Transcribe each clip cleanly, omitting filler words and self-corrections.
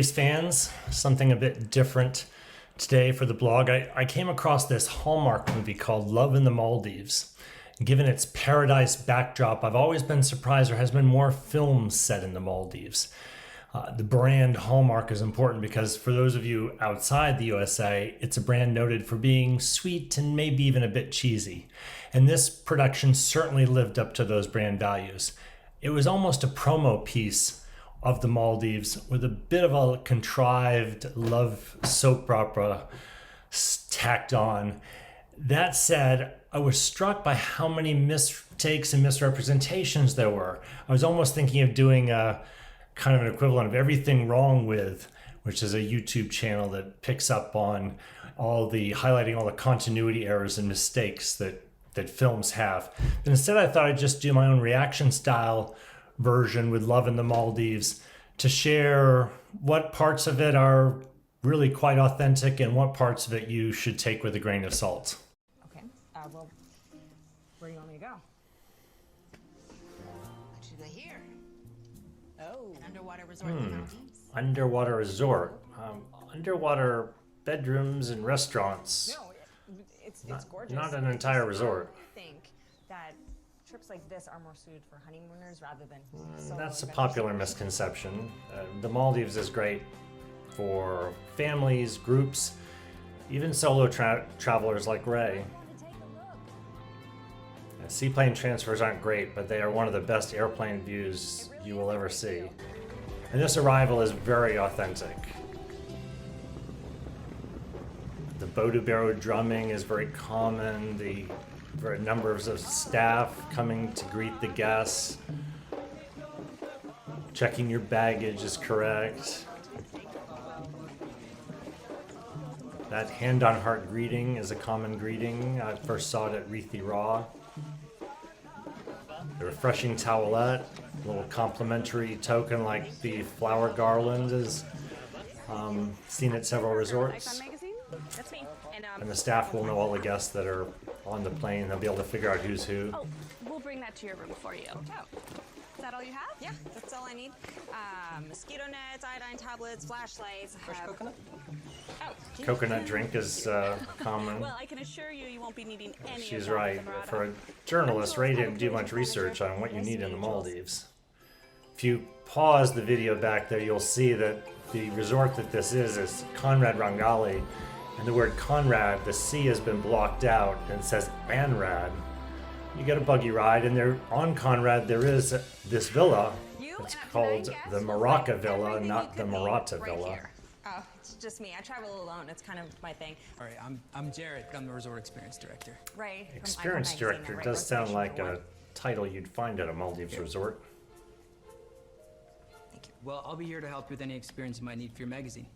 Fans, something a bit different today for the blog. I came across this Hallmark movie called Love in the Maldives. Given its paradise backdrop, I've always been surprised there has been more films set in the Maldives. The brand Hallmark is important because for those of you outside the USA, it's a brand noted for being sweet and maybe even a bit cheesy. And this production certainly lived up to those brand values. It was almost a promo piece of the Maldives with a bit of a contrived love soap opera tacked on. That said, I was struck by how many mistakes and misrepresentations there were. I was almost thinking of doing a kind of an equivalent of Everything Wrong With, which is a YouTube channel that picks up on highlighting all the continuity errors and mistakes that films have. But instead I thought I'd just do my own reaction style version with Love in the Maldives to share what parts of it are really quite authentic and what parts of it you should take with a grain of salt. Okay, well, where do you want me to go? What should I hear? Oh. An underwater resort in the Maldives. Underwater resort. Underwater bedrooms and restaurants. No, it's gorgeous. Not an entire resort. I think that trips like this are more suited for honeymooners rather than solo That's a adventures. popular misconception. The Maldives is great for families, groups, even solo travelers like Ray. Seaplane transfers aren't great, but they are one of the best airplane views you will ever see. And this arrival is very authentic. The Bodubero drumming is very common. The numbers of staff coming to greet the guests. Checking your baggage is correct. That hand on heart greeting is a common greeting. I first saw it at Reethi Raw. The refreshing towelette, a little complimentary token like the flower garland is seen at several resorts. That's me. And the staff will know all the guests that are on the plane. They'll be able to figure out who's who. Oh, we'll bring that to your room for you. Oh, Is that all you have? yeah, that's all I need. Mosquito nets, iodine tablets, flashlights. Fresh coconut? Oh, geez. Coconut drink is common. Well, I can assure you, you won't be needing any of She's that right. with the For a Dorado. journalist, Ray didn't do much research on what you need in the Maldives. If you pause the video back there, you'll see that the resort that this is Conrad Rangali. And the word Conrad, the C has been blocked out and it says Anrad. You get a buggy ride, and there on Conrad there is this villa. It's called the Maraca Villa, not the Marata Villa. Oh, it's just me. I travel alone. It's kind of my thing. All right, I'm Jared. I'm the resort experience director. Ray. from Experience Icon director Magazine, does sound like Reservation a title you'd find at a Maldives resort. Thank you. Well, I'll be here to help you with any experience you might need for your magazine.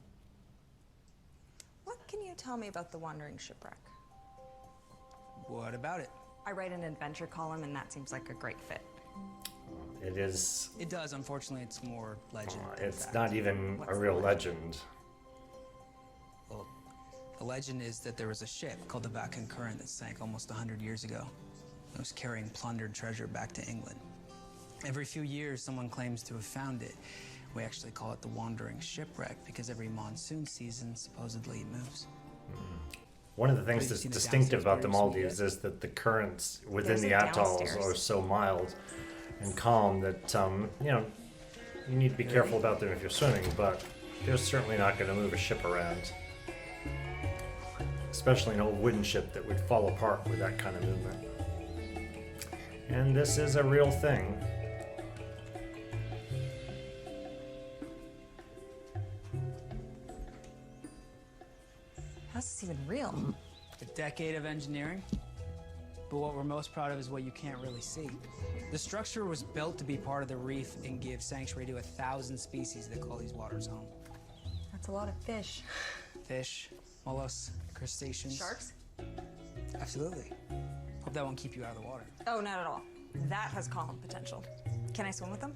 What can you tell me about the Wandering Shipwreck? What about it? I write an adventure column, and that seems like a great fit. It is. It does. Unfortunately, it's more legend. than It's fact. not even What's a the real legend? legend. Well, the legend is that there was a ship called the Vatican Current that sank almost 100 years ago. It was carrying plundered treasure back to England. Every few years, someone claims to have found it. We actually call it the Wandering Shipwreck because every monsoon season, supposedly, it moves. One of the things Have you that's seen the distinctive downstairs about the bedroom suite Maldives yet? is that the currents within There's the a atolls downstairs. are so mild and calm that you need to be careful about them if you're swimming, but they're certainly not going to move a ship around. Especially an old wooden ship that would fall apart with that kind of movement. And this is a real thing. How's this even real? A decade of engineering, but what we're most proud of is what you can't really see. The structure was built to be part of the reef and give sanctuary to 1,000 species that call these waters home. That's a lot of fish. Fish, mollusks, crustaceans. Sharks? Absolutely. Hope that won't keep you out of the water. Oh, not at all. That has column potential. Can I swim with them?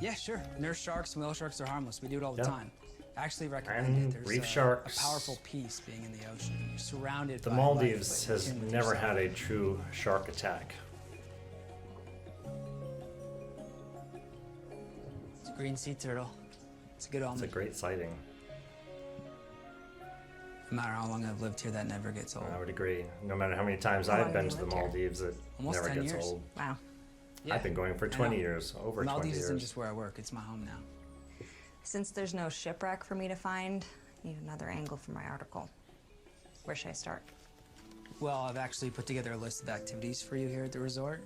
Yeah, sure. Nurse sharks and whale sharks are harmless. We do it all the Yeah. time. I actually recommend And it. There's reef a sharks. powerful peace being in the ocean. You're surrounded The by Maldives life, but has in with never yourself. had a true shark attack. It's a green sea turtle. It's a good It's omen. a great sighting. No matter how long I've lived here, that never gets old. I would agree. No matter how many times How long I've been have to you the lived here? Maldives, it Almost never 10 gets years. old. Wow. Yeah, I've been going for I 20 know. years, over 20 Maldives isn't years. just where I work, it's my home now. Since there's no shipwreck for me to find, I need another angle for my article. Where should I start? Well, I've actually put together a list of activities for you here at the resort.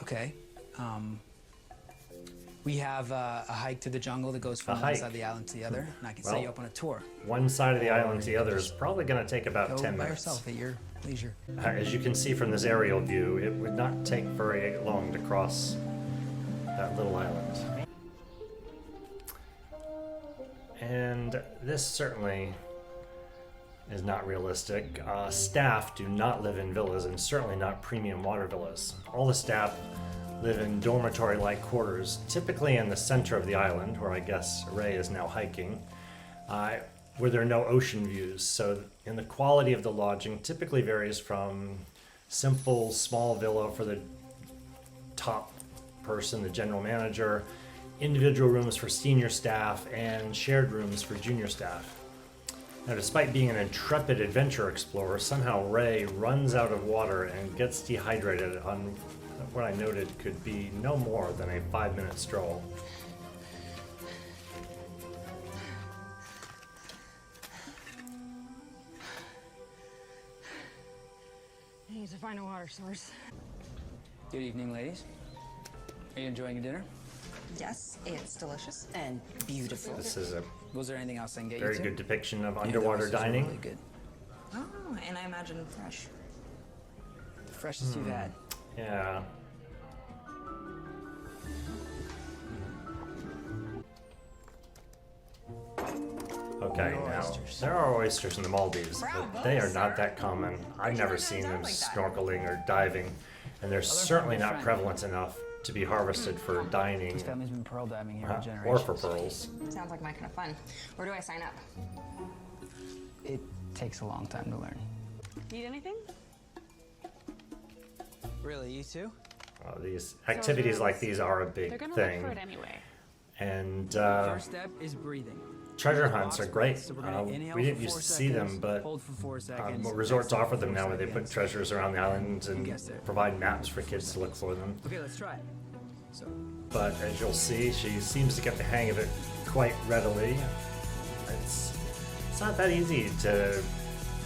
Okay. We have a hike to the jungle that goes from A one hike? side of the island to the other, and I can Well, set you up on a tour. One side of the island to the other is probably going to take about Go 10 by minutes. yourself at your leisure. As you can see from this aerial view, it would not take very long to cross that little island. And this certainly is not realistic. Staff do not live in villas, and certainly not premium water villas. All the staff live in dormitory-like quarters, typically in the center of the island, where I guess Ray is now hiking, where there are no ocean views. So, and the quality of the lodging typically varies from simple, small villa for the top person, the general manager, individual rooms for senior staff, and shared rooms for junior staff. Now, despite being an intrepid adventure explorer, somehow Ray runs out of water and gets dehydrated on what I noted could be no more than a 5-minute stroll. I need to find a water source. Good evening, ladies. Are you enjoying your dinner? Yes, it's delicious and beautiful. This is a Was there anything else I can get very you to? good depiction of Yeah, underwater those are dining. Really good. Oh, and I imagine fresh. The freshest you've had. Yeah. Okay, There are now oysters. there are oysters in the Maldives, but they are not that common. I've never seen them snorkeling or diving, and they're certainly not prevalent enough to be harvested for dining This family's been pearl diving here for or generations. for pearls. Sounds like my kind of fun. Where do I sign up? It takes a long time to learn. Need anything? Really, you too? These activities like these are a They're big gonna thing, look for it anyway. and First step is breathing. treasure hunts are great. So we're gonna inhale We didn't for used 4 to see them, seconds, but hold for 4 seconds. resorts exhale offer for them 4 now, where they put seconds. treasures around the islands and guessed it. provide maps for kids to look for them. Okay, let's try it. So, But as you'll see, she seems to get the hang of it quite readily. It's not that easy to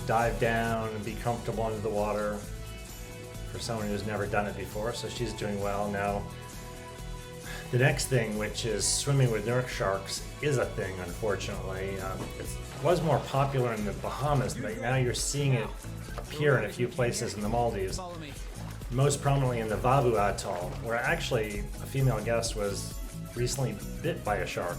dive down and be comfortable under the water for someone who's never done it before, so she's doing well. Now, the next thing, which is swimming with nurse sharks, is a thing, unfortunately. It was more popular in the Bahamas, but now you're seeing it appear in a few places in the Maldives. follow me. Most prominently in the Vavu Atoll, where actually a female guest was recently bit by a shark.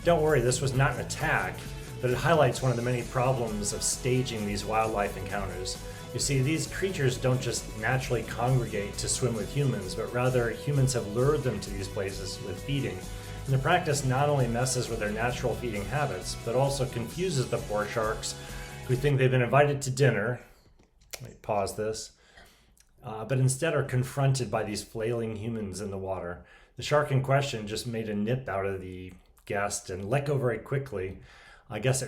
Don't worry, this was not an attack, but it highlights one of the many problems of staging these wildlife encounters. You see, these creatures don't just naturally congregate to swim with humans, but rather humans have lured them to these places with feeding. And the practice not only messes with their natural feeding habits, but also confuses the poor sharks who think they've been invited to dinner. Let me pause this. But instead are confronted by these flailing humans in the water. The shark in question just made a nip out of the guest and let go very quickly. I guess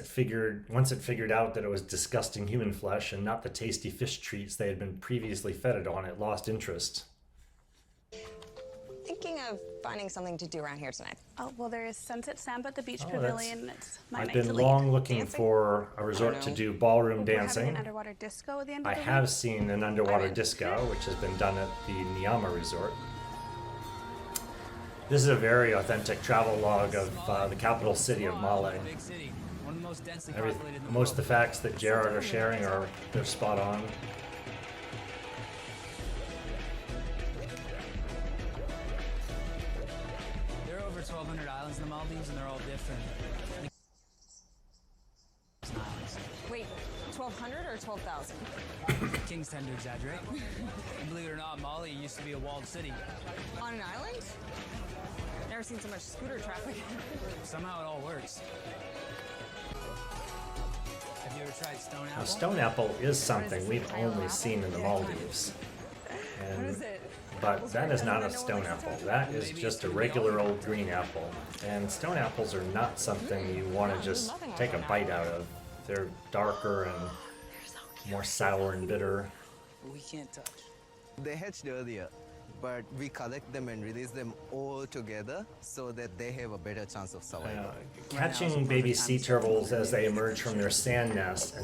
once it figured out that it was disgusting human flesh and not the tasty fish treats they had been previously fed it on, it lost interest. Thinking of finding something to do around here tonight. Oh, well, there is Sunset Samba at the Beach Oh, Pavilion. It's my I've night been to lead. long looking Dancing? for a resort to do ballroom We're having dancing. an underwater disco at the end of I the have week. seen an underwater disco, which has been done at the Niama Resort. This is a very authentic travel log of the capital city of Male. Big city, one of the most densely Every, populated in the most of world. the facts that Jared are sharing they're spot on. There are over 1,200 islands in the Maldives, and they're all different. Islands. Wait, 1,200 or 12,000? Kings tend to exaggerate. And believe it or not, Mali used to be a walled city. On an island? Never seen so much scooter traffic. Somehow it all works. Have you ever tried stone apple? Now, stone apple is something we've only seen in the Maldives. What And is it? but that is not a stone apple. That is just a regular old green apple. And stone apples are not something you want to just take a bite out of. They're darker and more sour and bitter. We can't touch. They hatched earlier, but we collect them and release them all together so that they have a better chance of survival. Catching baby sea turtles as they emerge from their sand nest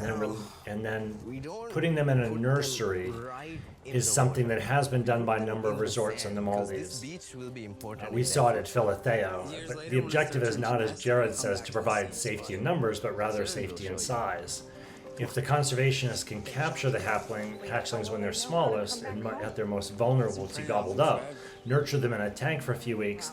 and then putting them in a nursery is something that has been done by a number of resorts in the Maldives. We saw it at Philatheo, but the objective is not, as Jared says, to provide safety in numbers, but rather safety in size. If the conservationists can capture the hatchlings when they're smallest and at their most vulnerable to be gobbled up, nurture them in a tank for a few weeks,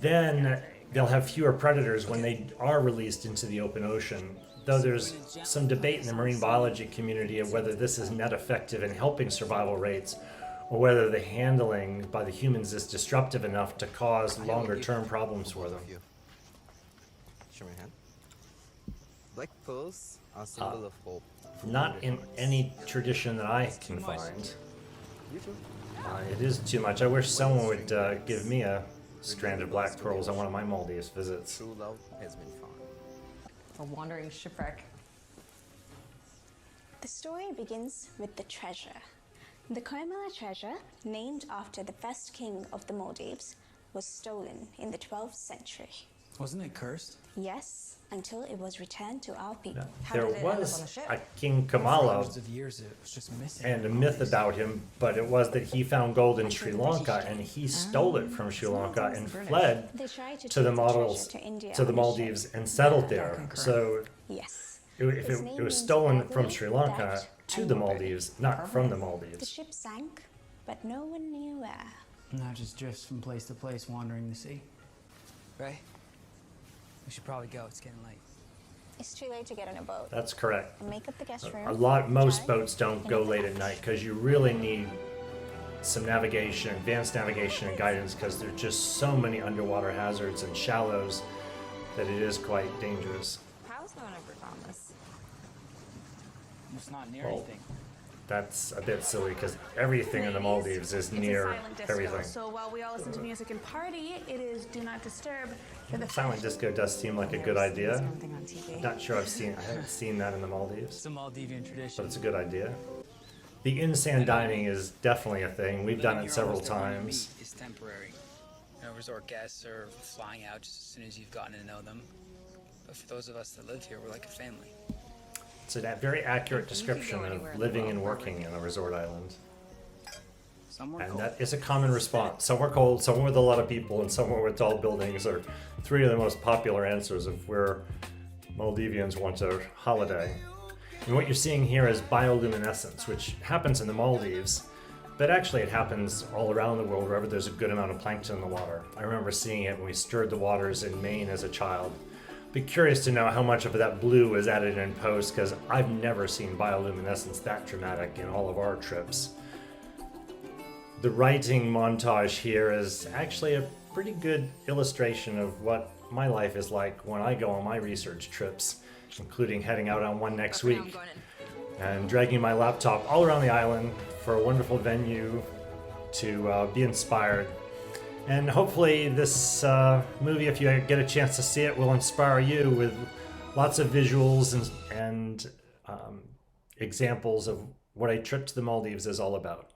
then they'll have fewer predators when they are released into the open ocean. Though there's some debate in the marine biology community of whether this is net effective in helping survival rates, or whether the handling by the humans is disruptive enough to cause longer-term problems for them. Show my hand. Black pearls are a symbol of hope. Not in any tradition that I can find. It is too much. I wish someone would give me a strand of black pearls on one of my Maldives visits. True love has been found. A wandering shipwreck. The story begins with the treasure. The Koimala treasure, named after the first king of the Maldives, was stolen in the 12th century. Wasn't it cursed? Yes, until it was returned to our people. There did it end up on was the ship? a King For Kamala hundreds of years, it was just missing. and a myth about him, but it was that he found gold in Sri Lanka and he stole it from Sri Lanka and fled They tried to to the take models treasure to India to the on a ship. Maldives and settled there. So Yes. if Its it name was means stolen from burglary, Sri Lanka theft, to and the robbery. Maldives, not from the The Maldives. ship sank, but no one knew where. Now just drifts from place to place, wandering the sea. Right? We should probably go. It's getting late. It's too late to get on a boat. That's correct. And make up the guest room. Most Jared, boats don't and go make the late at house. night because you really need some navigation, advanced navigation and guidance, because there's just so many underwater hazards and shallows that it is quite dangerous. How's no one ever found this? It's not near Well, anything. That's a bit silly because everything in the Maldives is It's a near silent disco, everything. So while we all listen to music and party, it is do not disturb for the Silent disco does seem like a good idea. Something on TV. Not sure I haven't seen that in the Maldives, It's a Maldivian tradition. but it's a good idea. The in-sand dining is definitely a thing. We've done Living it here several almost everyone you times. meet is temporary. Resort guests are flying out just as soon as you've gotten to know them. But for those of us that live here, we're like a family. It's a very accurate description anywhere of in the living world and for a working in a resort island. Somewhere And cold. that is a common response. Somewhere cold, somewhere with a lot of people, and somewhere with tall buildings are three of the most popular answers of where Maldivians want to holiday. And what you're seeing here is bioluminescence, which happens in the Maldives, but actually it happens all around the world wherever there's a good amount of plankton in the water. I remember seeing it when we stirred the waters in Maine as a child. Be curious to know how much of that blue is added in post, because I've never seen bioluminescence that dramatic in all of our trips. The writing montage here is actually a pretty good illustration of what my life is like when I go on my research trips, including heading out on one next week and dragging my laptop all around the island for a wonderful venue to be inspired. And hopefully this movie, if you get a chance to see it, will inspire you with lots of visuals and examples of what a trip to the Maldives is all about.